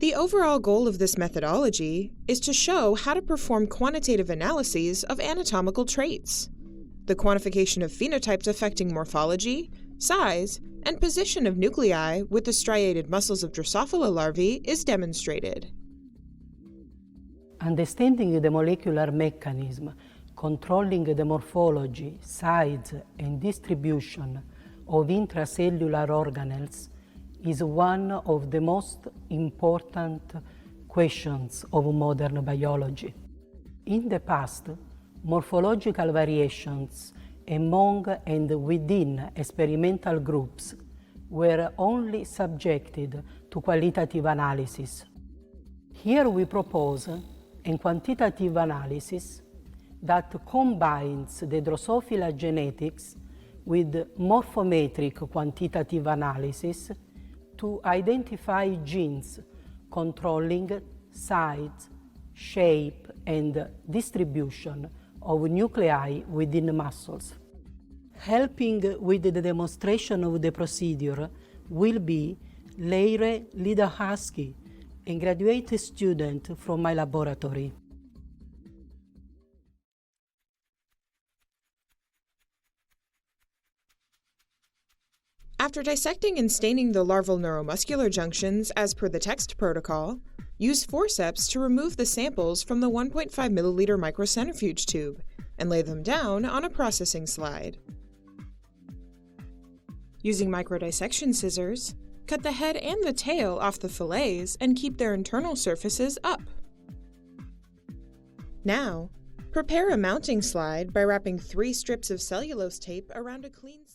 The overall goal of this methodology is to show how to perform quantitative analyses of anatomical traits. The quantification of phenotypes affecting morphology, size, and position of nuclei with the striated muscles of Drosophila larvae is demonstrated. Understanding the molecular mechanism controlling the morphology, size, and distribution of intracellular organelles is one of the most important questions of modern biology. In the past, morphological variations among and within experimental groups were only subjected to qualitative analysis. Here we propose a quantitative analysis that combines the Drosophila genetics with morphometric quantitative analysis to identify genes controlling size, shape, and distribution of nuclei within muscles. Helping with the demonstration of the procedure will be Leire Lidahaski, a graduate student from my laboratory. After dissecting and staining the larval neuromuscular junctions as per the text protocol, use forceps to remove the samples from the 1.5 milliliter microcentrifuge tube and lay them down on a processing slide. Using microdissection scissors, cut the head and the tail off the fillets and keep their internal surfaces up. Now, prepare a mounting slide by wrapping 3 strips of cellulose tape around a clean slide.